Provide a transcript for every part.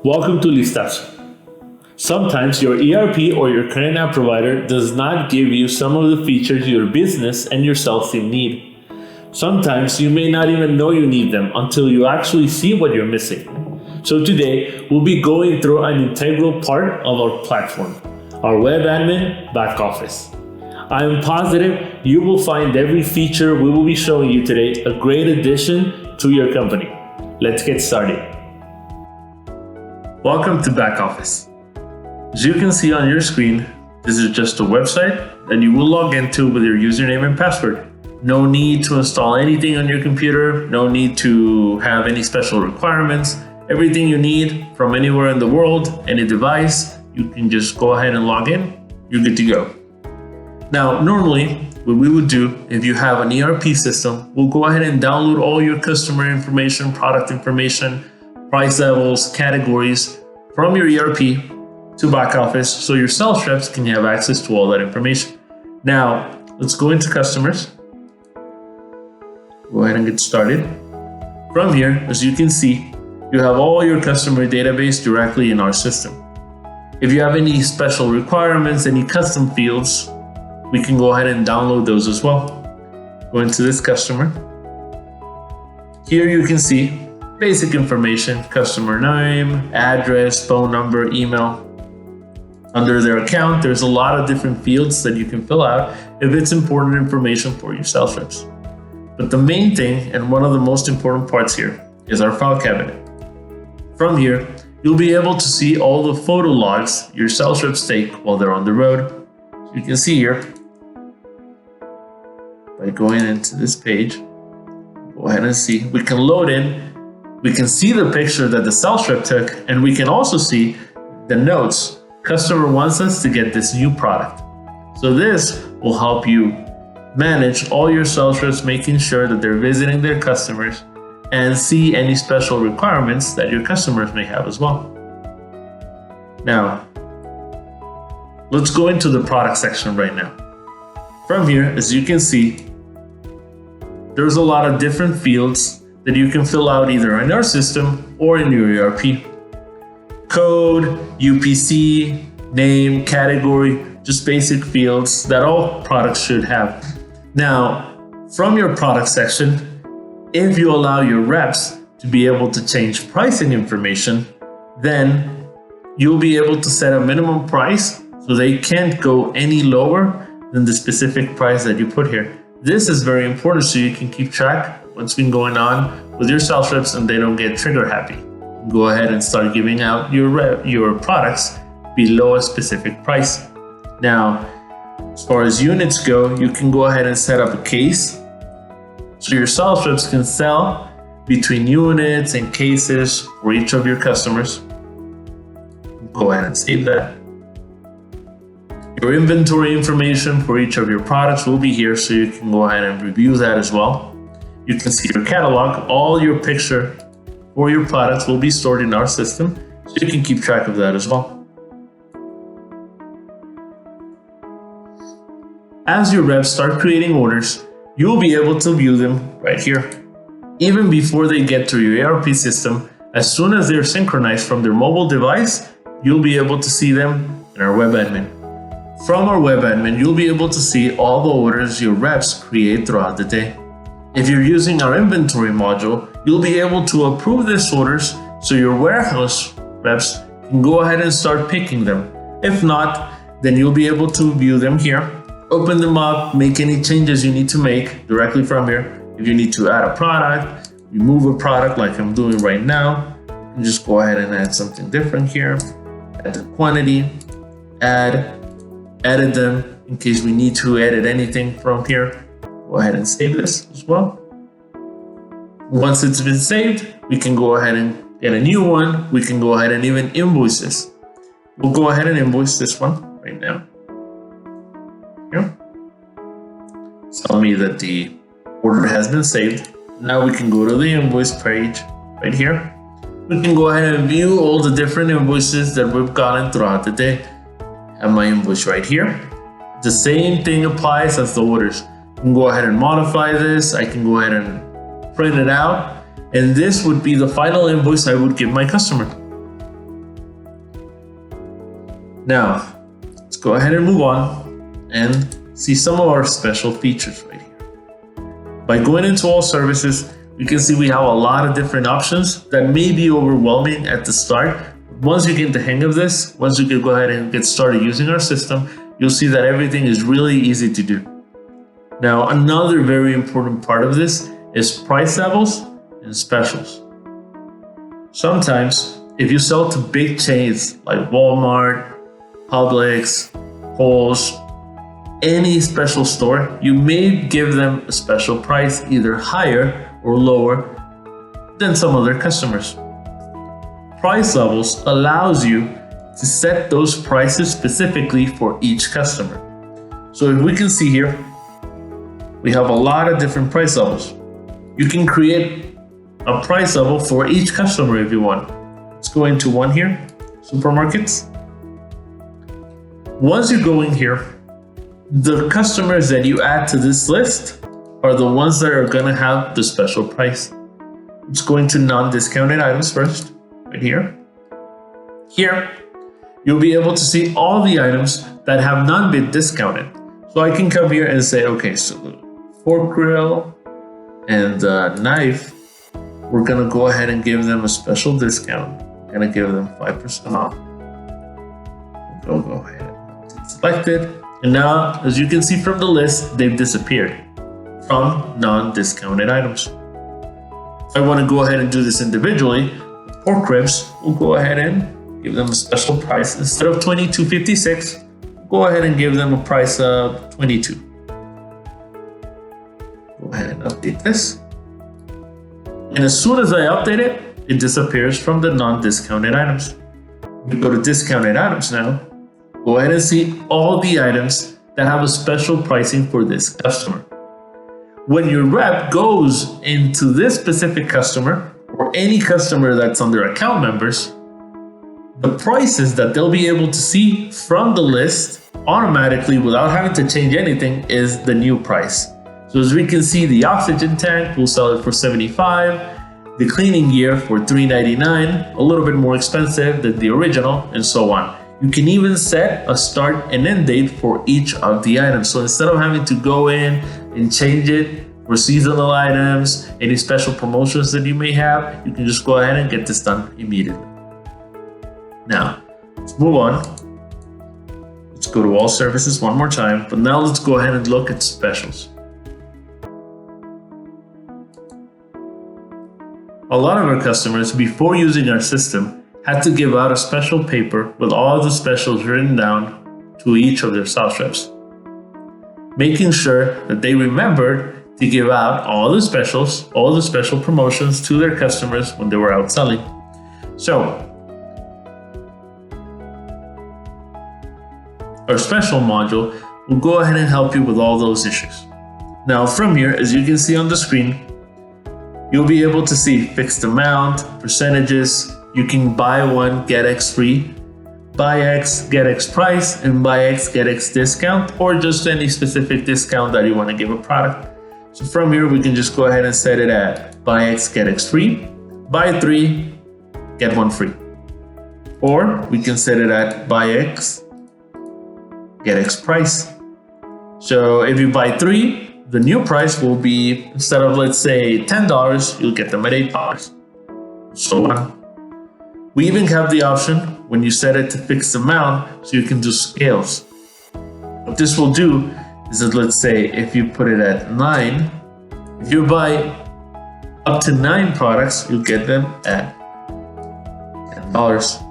Welcome to Listaso. Sometimes your ERP or your current app provider does not give you some of the features your business and your sales team need. Sometimes you may not even know you need them until you actually see what you're missing. So today, we'll be going through an integral part of our platform, our web admin BackOffice. I am positive you will find every feature we will be showing you today a great addition to your company. Let's get started. Welcome to BackOffice. As you can see on your screen, this is just a website that you will log into with your username and password. No need to install anything on your computer, no need to have any special requirements. Everything you need from anywhere in the world, any device, you can just go ahead and log in, you're good to go. Now, normally, what we would do if you have an ERP system, we'll go ahead and download all your customer information, product information, price levels, categories from your ERP to BackOffice so your sales reps can have access to all that information. Now, let's go into customers. Go ahead and get started. From here, as you can see, you have all your customer database directly in our system. If you have any special requirements, any custom fields, we can go ahead and download those as well. Go into this customer. Here you can see basic information, customer name, address, phone number, email. Under their account, there's a lot of different fields that you can fill out if it's important information for your sales reps. But the main thing, and one of the most important parts here, is our file cabinet. From here, you'll be able to see all the photo logs your sales reps take while they're on the road. So you can see here, by going into this page, go ahead and see, we can load in, we can see the picture that the sales rep took, and we can also see the notes. Customer wants us to get this new product. So this will help you manage all your sales reps, making sure that they're visiting their customers and see any special requirements that your customers may have as well. Now, let's go into the product section right now. From here, as you can see, there's a lot of different fields that you can fill out either in our system or in your ERP. Code, UPC, name, category, just basic fields that all products should have. Now, from your product section, if you allow your reps to be able to change pricing information, then you'll be able to set a minimum price so they can't go any lower than the specific price that you put here. This is very important so you can keep track of what's been going on with your sales reps and they don't get trigger happy. Go ahead and start giving out your products below a specific price. Now, as far as units go, you can go ahead and set up a case so your sales reps can sell between units and cases for each of your customers. Go ahead and save that. Your inventory information for each of your products will be here so you can go ahead and review that as well. You can see your catalog, all your picture for your products will be stored in our system so you can keep track of that as well. As your reps start creating orders, you'll be able to view them right here. Even before they get to your ERP system, as soon as they're synchronized from their mobile device, you'll be able to see them in our web admin. From our web admin, you'll be able to see all the orders your reps create throughout the day. If you're using our inventory module, you'll be able to approve these orders so your warehouse reps can go ahead and start picking them. If not, then you'll be able to view them here, open them up, make any changes you need to make directly from here. If you need to add a product, remove a product like I'm doing right now, you can just go ahead and add something different here, add the quantity, edit them in case we need to edit anything from here. Go ahead and save this as well. Once it's been saved, we can go ahead and get a new one. We can go ahead and even invoice this. We'll go ahead and invoice this one right now. Here. Tell me that the order has been saved. Now we can go to the invoice page right here. We can go ahead and view all the different invoices that we've gotten throughout the day. I have my invoice right here. The same thing applies as the orders. I can go ahead and modify this. I can go ahead and print it out, and this would be the final invoice I would give my customer. Now, let's go ahead and move on and see some of our special features right here. By going into all services, we can see we have a lot of different options that may be overwhelming at the start. Once you get the hang of this, once you can go ahead and get started using our system, you'll see that everything is really easy to do. Now, another very important part of this is price levels and specials. Sometimes, if you sell to big chains like Walmart, Publix, Kohl's, any special store, you may give them a special price, either higher or lower than some other customers. Price levels allows you to set those prices specifically for each customer. So if we can see here, we have a lot of different price levels. You can create a price level for each customer if you want. Let's go into one here, supermarkets. Once you go in here, the customers that you add to this list are the ones that are going to have the special price. Let's go into non-discounted items first, right here. Here, you'll be able to see all the items that have not been discounted. So I can come here and say, okay, so the fork grill and the knife, we're going to go ahead and give them a special discount. We're going to give them 5% off. We'll go ahead and select it. And now, as you can see from the list, they've disappeared from non-discounted items. If I want to go ahead and do this individually, the pork ribs, we'll go ahead and give them a special price. Instead of $22.56, go ahead and give them a price of $22. Go ahead and update this. And as soon as I update it, it disappears from the non-discounted items. We go to discounted items now. Go ahead and see all the items that have a special pricing for this customer. When your rep goes into this specific customer or any customer that's on their account members, the prices that they'll be able to see from the list automatically without having to change anything is the new price. So as we can see, the oxygen tank, we'll sell it for $75, the cleaning gear for $3.99, a little bit more expensive than the original, and so on. You can even set a start and end date for each of the items. So instead of having to go in and change it for seasonal items, any special promotions that you may have, you can just go ahead and get this done immediately. Now, let's move on. Let's go to all services one more time, but now let's go ahead and look at specials. A lot of our customers, before using our system, had to give out a special paper with all the specials written down to each of their sales reps, making sure that they remembered to give out all the specials, all the special promotions to their customers when they were out selling. So, our special module will go ahead and help you with all those issues. Now from here, as you can see on the screen, you'll be able to see fixed amount, percentages. You can buy one, get X free, buy X, get X price, and buy X, get X discount, or just any specific discount that you want to give a product. So from here, we can just go ahead and set it at buy X, get X free, buy 3, get 1 free. Or we can set it at buy X, get X price. So if you buy 3, the new price will be, instead of let's say $10, you'll get them at $8. So on. We even have the option when you set it to fixed amount, so you can do scales. What this will do is that, let's say if you put it at 9, if you buy up to 9 products, you'll get them at $10.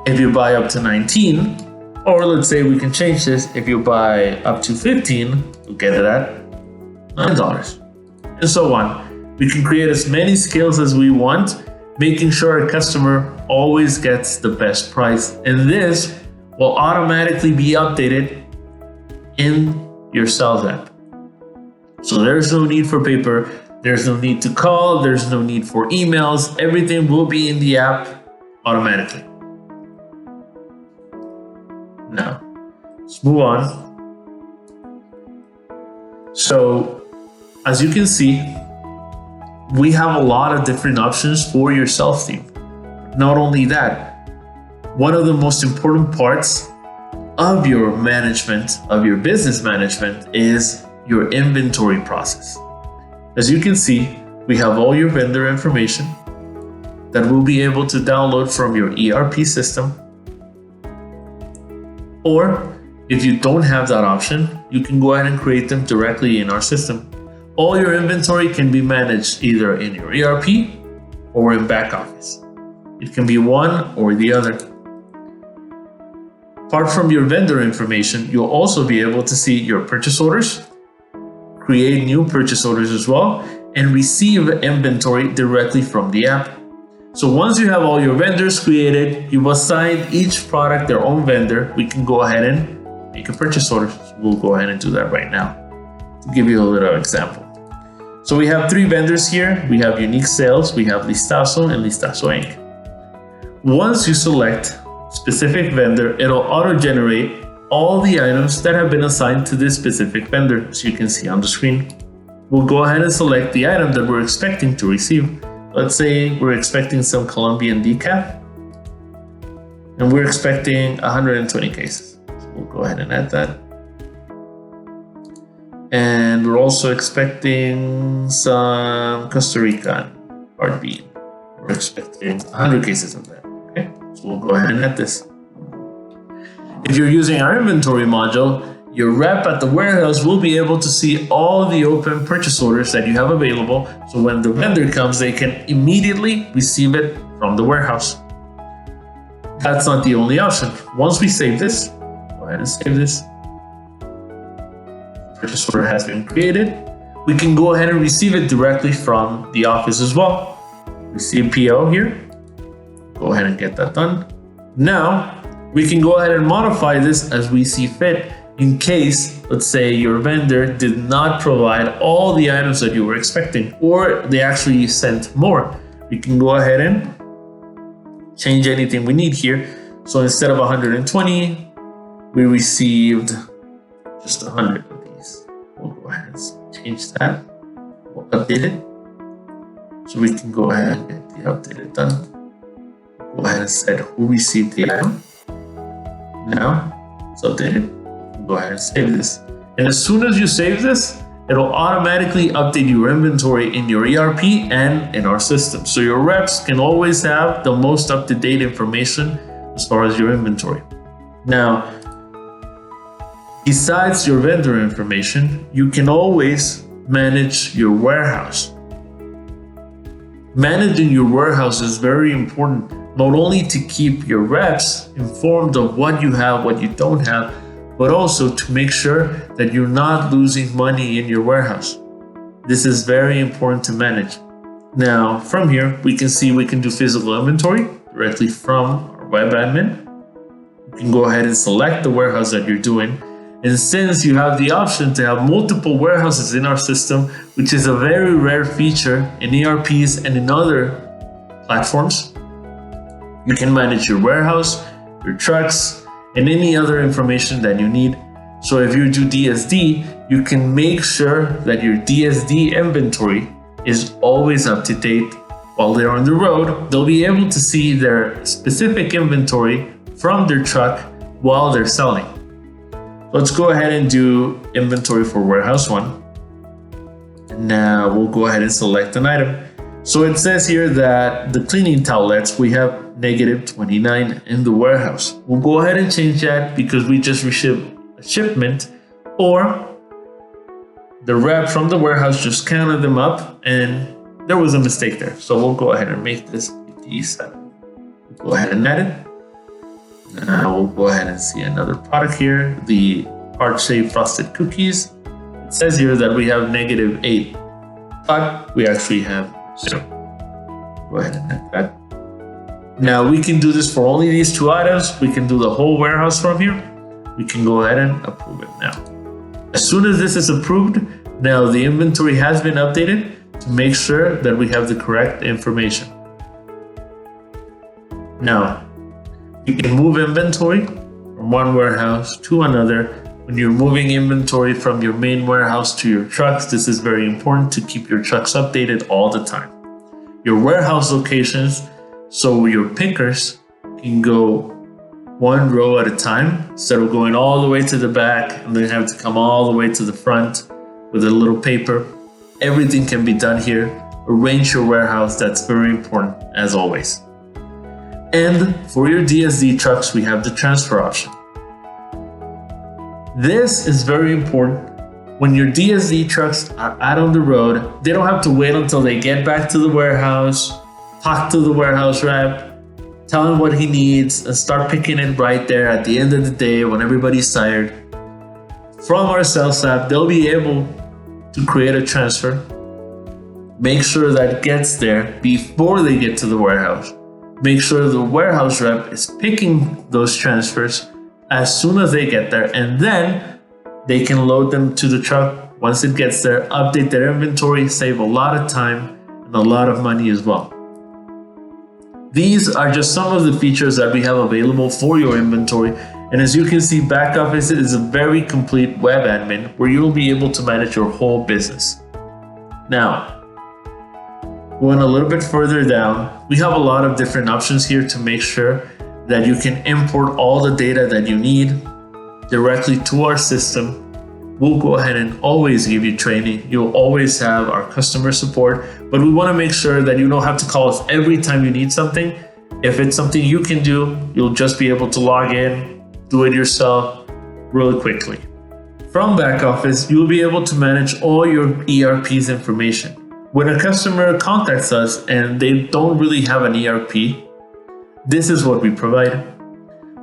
If you buy up to 19, or let's say we can change this, if you buy up to 15, you'll get it at $9, and so on. We can create as many scales as we want, making sure a customer always gets the best price. And this will automatically be updated in your sales app. So there's no need for paper, there's no need to call, there's no need for emails. Everything will be in the app automatically. Now, let's move on. So, as you can see, we have a lot of different options for your sales team. Not only that, one of the most important parts of your management, of your business management, is your inventory process. As you can see, we have all your vendor information that we'll be able to download from your ERP system. Or if you don't have that option, you can go ahead and create them directly in our system. All your inventory can be managed either in your ERP or in BackOffice. It can be one or the other. Apart from your vendor information, you'll also be able to see your purchase orders, create new purchase orders as well, and receive inventory directly from the app. So once you have all your vendors created, you've assigned each product their own vendor, we can go ahead and make a purchase order. So we'll go ahead and do that right now to give you a little example. So we have 3 vendors here. We have Unique Sales, we have Listaso, and Listaso Inc. Once you select specific vendor, it'll auto-generate all the items that have been assigned to this specific vendor, as you can see on the screen. We'll go ahead and select the item that we're expecting to receive. Let's say we're expecting some Colombian decaf, and we're expecting 120 cases. So we'll go ahead and add that. And we're also expecting some Costa Rican hard bean. We're expecting 100 cases of that. Okay, so we'll go ahead and add this. If you're using our inventory module, your rep at the warehouse will be able to see all the open purchase orders that you have available. So when the vendor comes, they can immediately receive it from the warehouse. That's not the only option. Once we save this, go ahead and save this. Purchase order has been created. We can go ahead and receive it directly from the office as well. Receive PO here. Go ahead and get that done. Now, we can go ahead and modify this as we see fit. In case, let's say your vendor did not provide all the items that you were expecting, or they actually sent more. We can go ahead and change anything we need here. So instead of 120, we received just 100 of these. We'll go ahead and change that. We'll update it. So we can go ahead and get the updated done. Go ahead and set who received the item. Now it's updated. Go ahead and save this. And as soon as you save this, it'll automatically update your inventory in your ERP and in our system. So your reps can always have the most up-to-date information as far as your inventory. Now, besides your vendor information, you can always manage your warehouse. Managing your warehouse is very important, not only to keep your reps informed of what you have, what you don't have, but also to make sure that you're not losing money in your warehouse. This is very important to manage. Now, from here, we can see we can do physical inventory directly from our web admin. You can go ahead and select the warehouse that you're doing. And since you have the option to have multiple warehouses in our system, which is a very rare feature in ERPs and in other platforms, you can manage your warehouse, your trucks, and any other information that you need. So if you do DSD, you can make sure that your DSD inventory is always up to date. While they're on the road, they'll be able to see their specific inventory from their truck while they're selling. Let's go ahead and do inventory for warehouse 1. And now we'll go ahead and select an item. So it says here that the cleaning towelettes, we have -29 in the warehouse. We'll go ahead and change that because we just received a shipment, or the rep from the warehouse just counted them up and there was a mistake there. So we'll go ahead and make this 57. Go ahead and add it. Now we'll go ahead and see another product here, the heart-shaped frosted cookies. It says here that we have -8, but we actually have 0. Go ahead and add that. Now we can do this for only these 2 items. We can do the whole warehouse from here. We can go ahead and approve it now. As soon as this is approved, now the inventory has been updated to make sure that we have the correct information. Now, you can move inventory from one warehouse to another. When you're moving inventory from your main warehouse to your trucks, this is very important to keep your trucks updated all the time. Your warehouse locations so your pickers can go one row at a time instead of going all the way to the back and then have to come all the way to the front with a little paper. Everything can be done here. Arrange your warehouse. That's very important, as always. And for your DSD trucks, we have the transfer option. This is very important. When your DSD trucks are out on the road, they don't have to wait until they get back to the warehouse, talk to the warehouse rep, tell him what he needs, and start picking it right there at the end of the day when everybody's tired. From our sales app, they'll be able to create a transfer, make sure that it gets there before they get to the warehouse. Make sure the warehouse rep is picking those transfers as soon as they get there, and then they can load them to the truck once it gets there, update their inventory, save a lot of time and a lot of money as well. These are just some of the features that we have available for your inventory. And as you can see, BackOffice is a very complete web admin where you'll be able to manage your whole business. Now, going a little bit further down, we have a lot of different options here to make sure that you can import all the data that you need directly to our system. We'll go ahead and always give you training. You'll always have our customer support, but we want to make sure that you don't have to call us every time you need something. If it's something you can do, you'll just be able to log in, do it yourself really quickly. From BackOffice, you'll be able to manage all your ERP's information. When a customer contacts us and they don't really have an ERP, this is what we provide.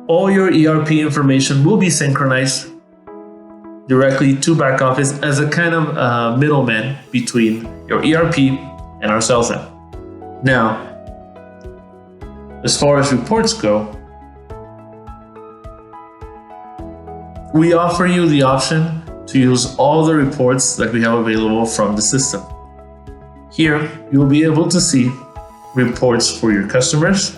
All your ERP information will be synchronized directly to BackOffice as a kind of middleman between your ERP and our sales app. Now, as far as reports go, we offer you the option to use all the reports that we have available from the system. Here, you'll be able to see reports for your customers,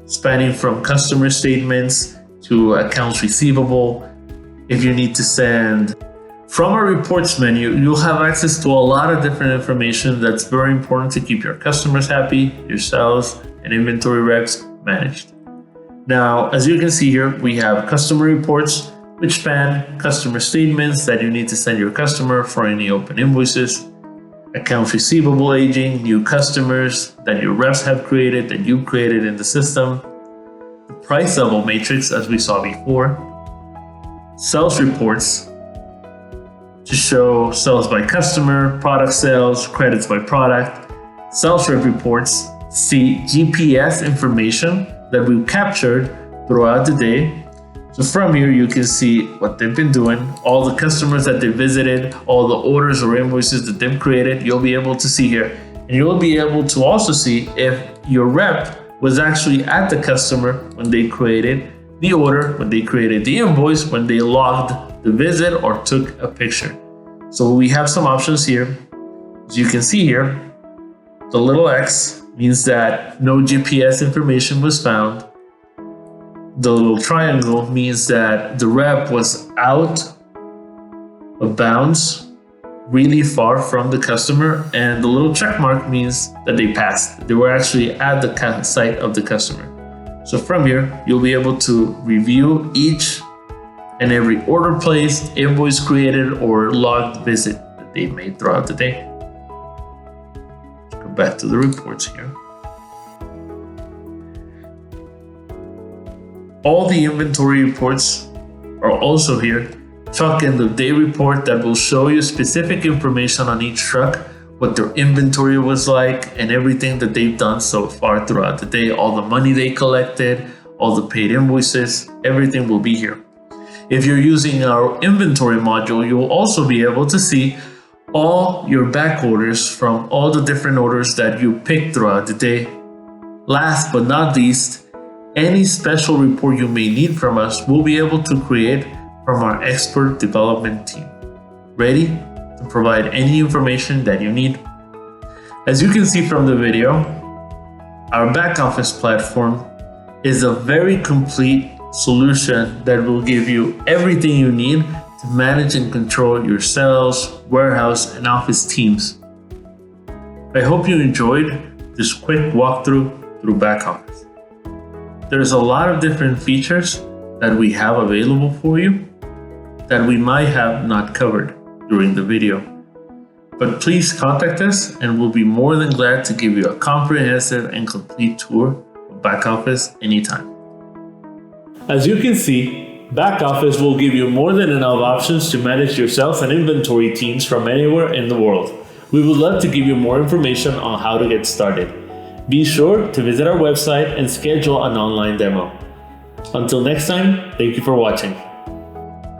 spanning from customer statements to accounts receivable. If you need to send from our reports menu, you'll have access to a lot of different information that's very important to keep your customers happy, your sales and inventory reps managed. Now, as you can see here, we have customer reports, which span customer statements that you need to send your customer for any open invoices, accounts receivable aging, new customers that your reps have created, that you created in the system, the price level matrix as we saw before, sales reports to show sales by customer, product sales, credits by product, sales rep reports, see GPS information that we've captured throughout the day. So from here, you can see what they've been doing, all the customers that they visited, all the orders or invoices that they've created, you'll be able to see here. And you'll be able to also see if your rep was actually at the customer when they created the order, when they created the invoice, when they logged the visit or took a picture. So we have some options here. As you can see here, the little X means that no GPS information was found. The little triangle means that the rep was out of bounds, really far from the customer, and the little check mark means that they passed. They were actually at the site of the customer. So from here, you'll be able to review each and every order placed, invoice created, or logged visit that they made throughout the day. Let's go back to the reports here. All the inventory reports are also here. Truck end of day report that will show you specific information on each truck, what their inventory was like, and everything that they've done so far throughout the day, all the money they collected, all the paid invoices, everything will be here. If you're using our inventory module, you'll also be able to see all your back orders from all the different orders that you picked throughout the day. Last but not least, any special report you may need from us, we'll be able to create from our expert development team, ready to provide any information that you need. As you can see from the video, our BackOffice platform is a very complete solution that will give you everything you need to manage and control your sales, warehouse, and office teams. I hope you enjoyed this quick walkthrough through BackOffice. There's a lot of different features that we have available for you that we might have not covered during the video. But please contact us and we'll be more than glad to give you a comprehensive and complete tour of BackOffice anytime. As you can see, BackOffice will give you more than enough options to manage your sales and inventory teams from anywhere in the world. We would love to give you more information on how to get started. Be sure to visit our website and schedule an online demo. Until next time, thank you for watching.